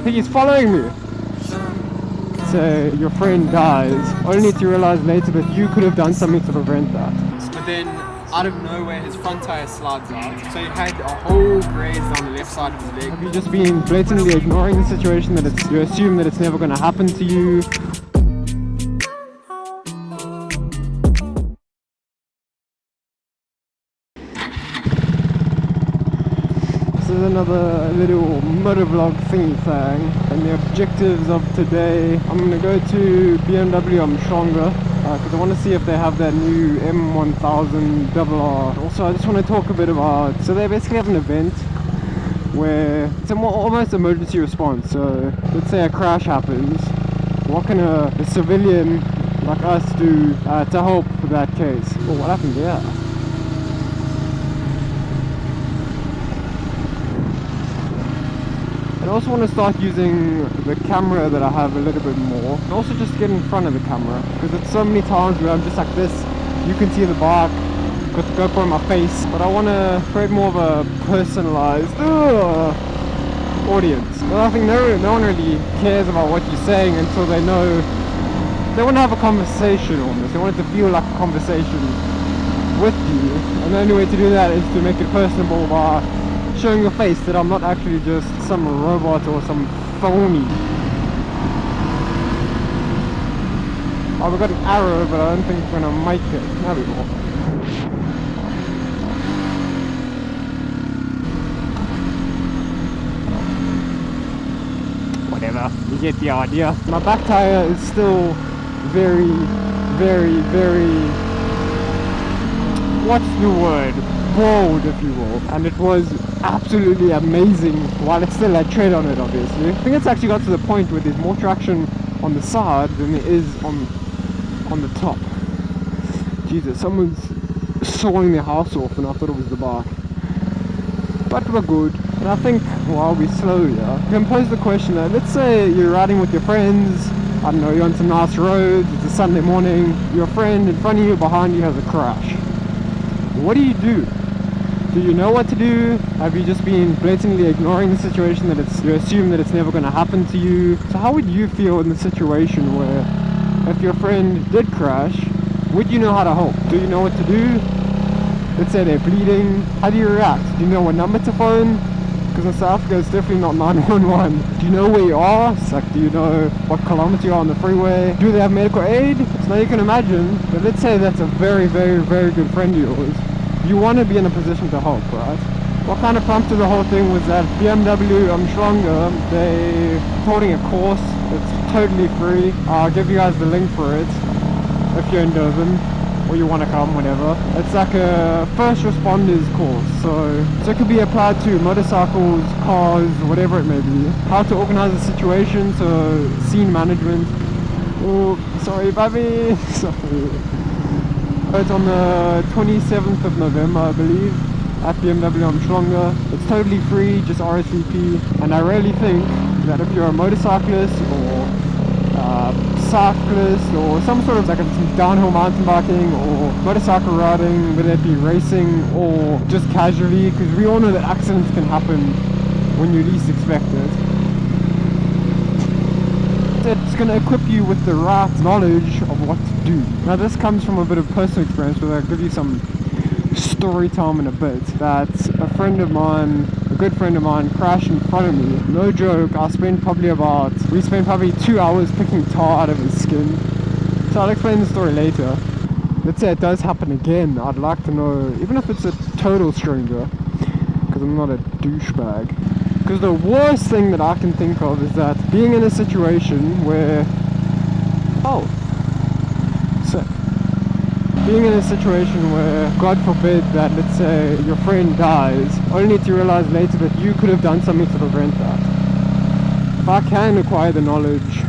think he's following me. So your friend dies, only to realize later that you could have done something to prevent that. But then, out of nowhere, his front tire slides out. So he had a hole grazed on the left side of his leg. Have you just been blatantly ignoring the situation, that you assume that it's never going to happen to you? This is another little motovlog thingy thing, and the objectives of today, I'm going to go to BMW Umhlanga because I want to see if they have that new M1000RR. Also, I just want to talk a bit about, so they basically have an event where it's almost emergency response. So let's say a crash happens, what can a civilian like us do to help with that case? Oh, what happened there? I also want to start using the camera that I have a little bit more, and also just get in front of the camera, because it's so many times where I'm just like this, you can see the bike, got the GoPro on my face, but I want to create more of a personalized audience. Well, I think no one really cares about what you're saying until they know. They want to have a conversation almost, they want it to feel like a conversation with you, and the only way to do that is to make it personable by showing your face, that I'm not actually just some robot or some phony. Oh, we got an arrow, but I don't think we're gonna make it. There we go. Whatever, you get the idea. My back tire is still very, what's the word? Bold, if you will, and it was absolutely amazing while it still had tread on it, obviously. I think it's actually got to the point where there's more traction on the side than there is on the top. Jesus, someone's sawing their house off and I thought it was the bike. But we're good. And I think while we're slow here, you can pose the question that, let's say you're riding with your friends, I don't know, you're on some nice roads, it's a Sunday morning, your friend in front of you, behind you has a crash. What do you do? Do you know what to do? Have you just been blatantly ignoring the situation, that you assume that it's never going to happen to you? So how would you feel in the situation where if your friend did crash, would you know how to help? Do you know what to do? Let's say they're bleeding. How do you react? Do you know what number to phone? Because in South Africa it's definitely not 911. Do you know where you are? It's like, do you know what kilometer you are on the freeway? Do they have medical aid? So now you can imagine, but let's say that's a very good friend of yours. You want to be in a position to help, right? What kind of prompted the whole thing was that BMW Umhlanga, they're holding a course. It's totally free. I'll give you guys the link for it if you're in Durban or you want to come, whatever. It's like a first responders course, so it could be applied to motorcycles, cars, whatever it may be. How to organize a situation, so scene management. Oh, sorry, baby. Sorry. It's on the 27th of November, I believe, at BMW Umhlanga. It's totally free, just RSVP. And I really think that if you're a motorcyclist or cyclist or some sort of like some downhill mountain biking or motorcycle riding, whether it be racing or just casually, because we all know that accidents can happen when you least expect it. It's going to equip you with the right knowledge of what to do. Now this comes from a bit of personal experience, where I'll give you some story time in a bit. That a friend of mine, a good friend of mine, crashed in front of me. No joke, we spent probably 2 hours picking tar out of his skin. So I'll explain the story later. Let's say it does happen again, I'd like to know, even if it's a total stranger, because I'm not a douchebag. Because the worst thing that I can think of is that being in a situation where, being in a situation where, God forbid, that let's say your friend dies, only to realize later that you could have done something to prevent that. If I can acquire the knowledge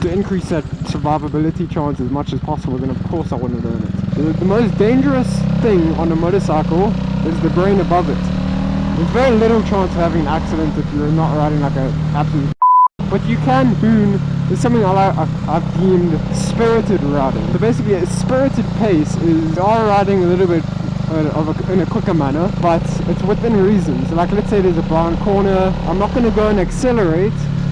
to increase that survivability chance as much as possible, then of course I want to learn it. The most dangerous thing on a motorcycle is the brain above it. There's very little chance of having an accident if you're not riding like an absolute. But you can boon. There's something I've deemed spirited riding. So basically a spirited pace is riding a little bit in a quicker manner, but it's within reason. So like let's say there's a blind corner, I'm not going to go and accelerate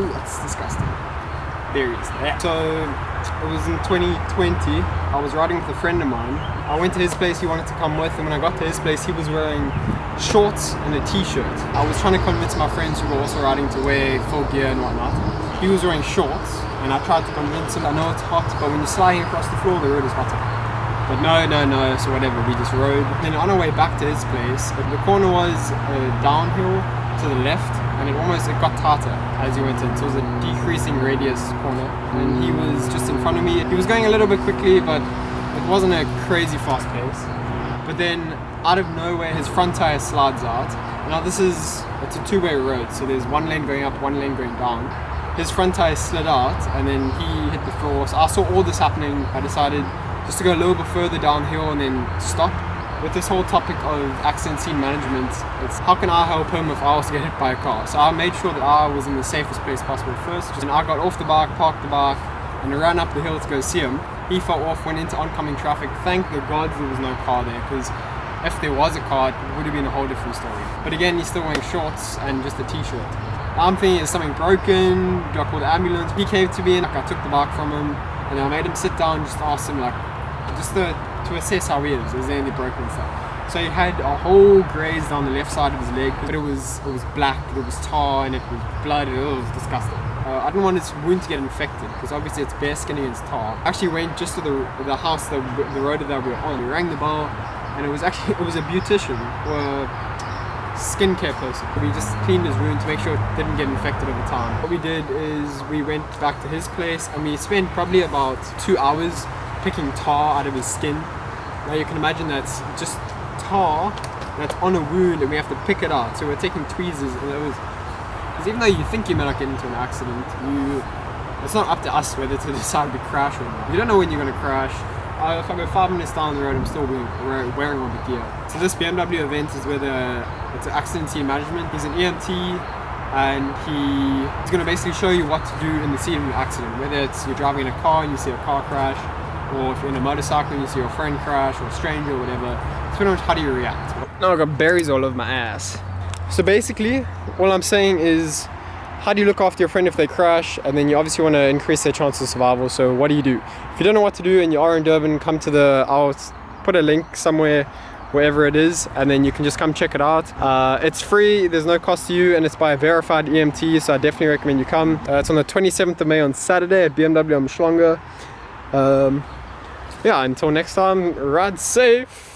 Ooh, that's disgusting. There he is. Yeah. So it was in 2020. I was riding with a friend of mine. I went to his place, he wanted to come with, and when I got to his place he was wearing shorts and a t-shirt. I was trying to convince my friends who were also riding to wear full gear and whatnot. He was wearing shorts and I tried to convince him, I know it's hot, but when you're sliding across the floor the road is hotter. But no, so whatever, we just rode. Then on our way back to his place, the corner was downhill to the left, and it got tighter as you went in. So it was a decreasing radius corner, and he was just in front of me. He was going a little bit quickly, but it wasn't a crazy fast pace. But then out of nowhere, his front tire slides out. Now it's a two-way road, so there's one lane going up, one lane going down. His front tire slid out, and then he hit the floor. So I saw all this happening. I decided just to go a little bit further downhill and then stop. With this whole topic of accident scene management, it's how can I help him if I also get hit by a car? So I made sure that I was in the safest place possible first. And I got off the bike, parked the bike, and ran up the hill to go see him. He fell off, went into oncoming traffic. Thank the gods there was no car there, because if there was a car, it would have been a whole different story. But again, he's still wearing shorts and just a t-shirt. I'm thinking, is something broken? Do I call the ambulance? He came to me and I took the bike from him, and I made him sit down, just asked him to assess how he is there anything broken and stuff. So he had a whole graze down the left side of his leg, but it was black, it was tar, and it was blood, and it was disgusting. I didn't want his wound to get infected, because obviously it's bare skin against tar. I actually went just to the house, the road that we were on. We rang the bell, and it was a beautician, or a skincare person. We just cleaned his wound to make sure it didn't get infected over time. What we did is we went back to his place, and we spent probably about 2 hours picking tar out of his skin. Now you can imagine that's just tar that's on a wound, and we have to pick it out. So we're taking tweezers, and it was, because even though you think you may not get into an accident, it's not up to us whether to decide we crash or not. You don't know when you're going to crash. If I go 5 minutes down the road, I'm still wearing all the gear. So this BMW event is where it's an accident scene management. He's an EMT, and he's going to basically show you what to do in the scene of an accident. Whether it's you're driving in a car and you see a car crash, or if you're in a motorcycle and you see your friend crash, or a stranger, or whatever. It's pretty much how do you react. Now I've got berries all over my ass. So basically, all I'm saying is, how do you look after your friend if they crash? And then you obviously want to increase their chance of survival. So what do? If you don't know what to do and you are in Durban, come to I'll put a link somewhere, wherever it is, and then you can just come check it out. It's free, there's no cost to you, and it's by a verified EMT, so I definitely recommend you come. It's on the 27th of May on Saturday at BMW Umhlanga. Yeah, until next time, ride safe.